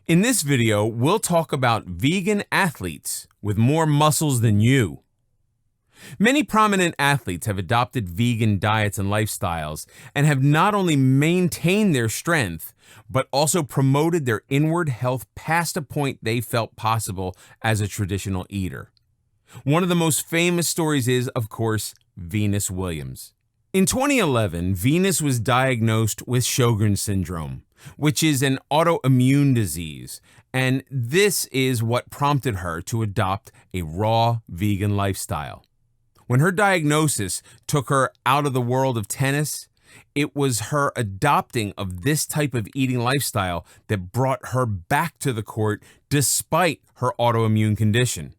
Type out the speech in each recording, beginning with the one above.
In this video, we'll talk about vegan athletes with more muscles than you. Many prominent athletes have adopted vegan diets and lifestyles and have not only maintained their strength, but also promoted their inward health past a point they felt possible as a traditional eater. One of the most famous stories is, of course, Venus Williams. In 2011, Venus was diagnosed with Sjogren's syndrome, which is an autoimmune disease, and this is what prompted her to adopt a raw vegan lifestyle. When her diagnosis took her out of the world of tennis, it was her adopting of this type of eating lifestyle that brought her back to the court despite her autoimmune condition.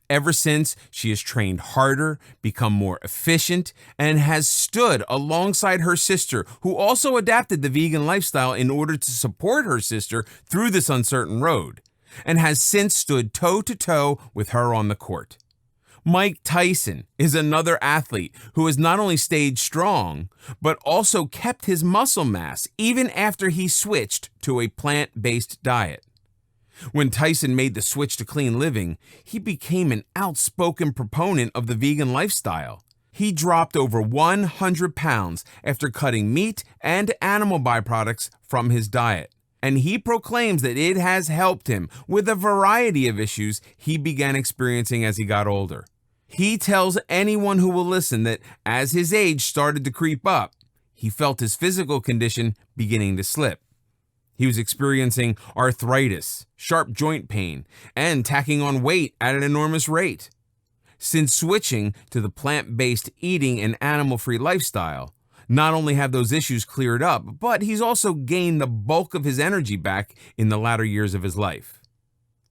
Ever since, she has trained harder, become more efficient, and has stood alongside her sister, who also adapted the vegan lifestyle in order to support her sister through this uncertain road, and has since stood toe-to-toe with her on the court. Mike Tyson is another athlete who has not only stayed strong, but also kept his muscle mass even after he switched to a plant-based diet. When Tyson made the switch to clean living, he became an outspoken proponent of the vegan lifestyle. He dropped over 100 pounds after cutting meat and animal byproducts from his diet, and he proclaims that it has helped him with a variety of issues he began experiencing as he got older. He tells anyone who will listen that as his age started to creep up, he felt his physical condition beginning to slip. He was experiencing arthritis, sharp joint pain, and tacking on weight at an enormous rate. Since switching to the plant-based eating and animal-free lifestyle, not only have those issues cleared up, but he's also gained the bulk of his energy back in the latter years of his life.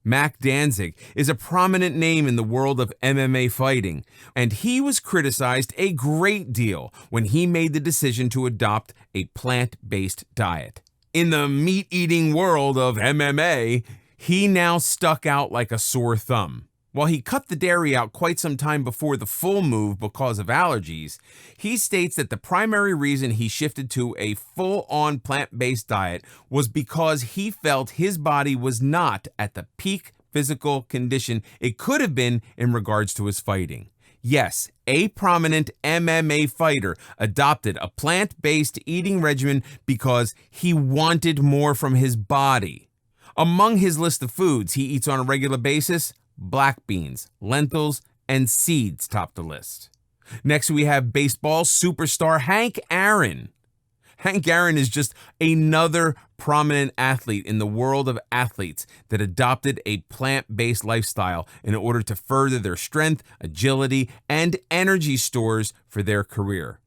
Mac Danzig is a prominent name in the world of MMA fighting, and he was criticized a great deal when he made the decision to adopt a plant-based diet. In the meat-eating world of MMA, he now stuck out like a sore thumb. While he cut the dairy out quite some time before the full move because of allergies, he states that the primary reason he shifted to a full-on plant-based diet was because he felt his body was not at the peak physical condition it could have been in regards to his fighting. Yes, a prominent MMA fighter adopted a plant-based eating regimen because he wanted more from his body. Among his list of foods he eats on a regular basis, black beans, lentils, and seeds top the list. Next, we have baseball superstar Hank Aaron. Hank Aaron is just another prominent athlete in the world of athletes that adopted a plant-based lifestyle in order to further their strength, agility, and energy stores for their career.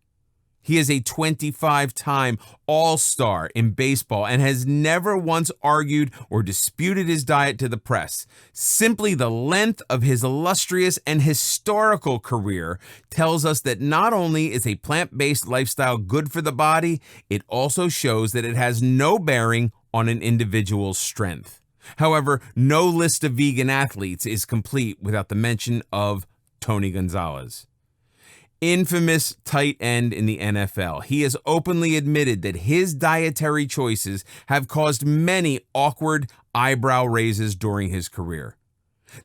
He is a 25-time All-Star in baseball and has never once argued or disputed his diet to the press. Simply the length of his illustrious and historical career tells us that not only is a plant-based lifestyle good for the body, it also shows that it has no bearing on an individual's strength. However, no list of vegan athletes is complete without the mention of Tony Gonzalez. Infamous tight end in the NFL, he has openly admitted that his dietary choices have caused many awkward eyebrow raises during his career.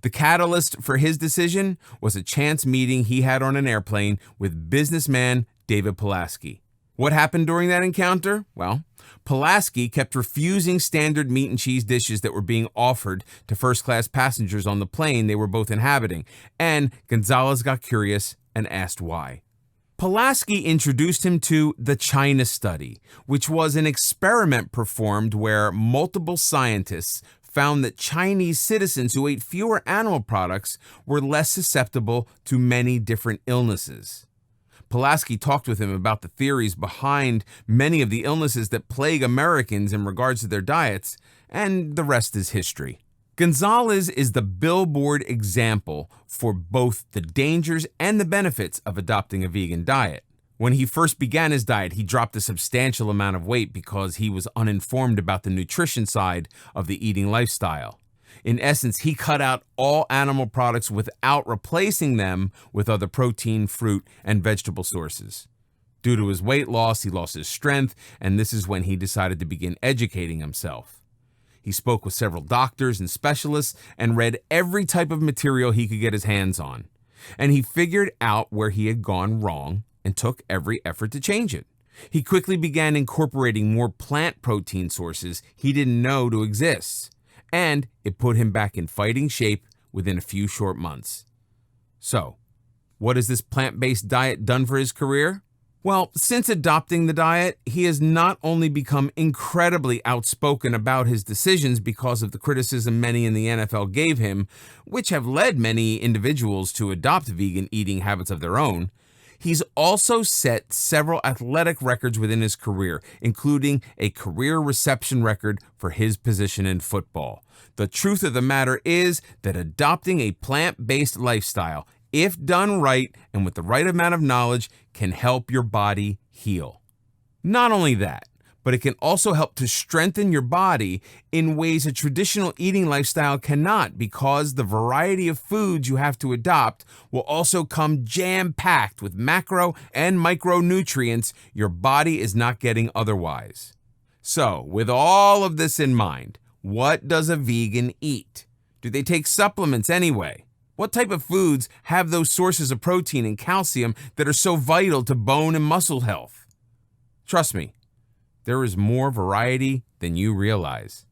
The catalyst for his decision was a chance meeting he had on an airplane with businessman David Pulaski. What happened during that encounter? Well, Pulaski kept refusing standard meat and cheese dishes that were being offered to first-class passengers on the plane they were both inhabiting, and Gonzalez got curious and asked why. Pulaski introduced him to the China study, which was an experiment performed where multiple scientists found that Chinese citizens who ate fewer animal products were less susceptible to many different illnesses. Pulaski talked with him about the theories behind many of the illnesses that plague Americans in regards to their diets, and the rest is history. Gonzalez is the billboard example for both the dangers and the benefits of adopting a vegan diet. When he first began his diet, he dropped a substantial amount of weight because he was uninformed about the nutrition side of the eating lifestyle. In essence, he cut out all animal products without replacing them with other protein, fruit, and vegetable sources. Due to his weight loss, he lost his strength, and this is when he decided to begin educating himself. He spoke with several doctors and specialists and read every type of material he could get his hands on. And he figured out where he had gone wrong and took every effort to change it. He quickly began incorporating more plant protein sources he didn't know to exist, and it put him back in fighting shape within a few short months. So, what has this plant-based diet done for his career? Well, since adopting the diet, he has not only become incredibly outspoken about his decisions because of the criticism many in the NFL gave him, which have led many individuals to adopt vegan eating habits of their own, he's also set several athletic records within his career, including a career reception record for his position in football. The truth of the matter is that adopting a plant-based lifestyle, if done right and with the right amount of knowledge, can help your body heal. Not only that, but it can also help to strengthen your body in ways a traditional eating lifestyle cannot, because the variety of foods you have to adopt will also come jam-packed with macro and micronutrients your body is not getting otherwise. So, with all of this in mind, what does a vegan eat? Do they take supplements anyway? What type of foods have those sources of protein and calcium that are so vital to bone and muscle health? Trust me, there is more variety than you realize.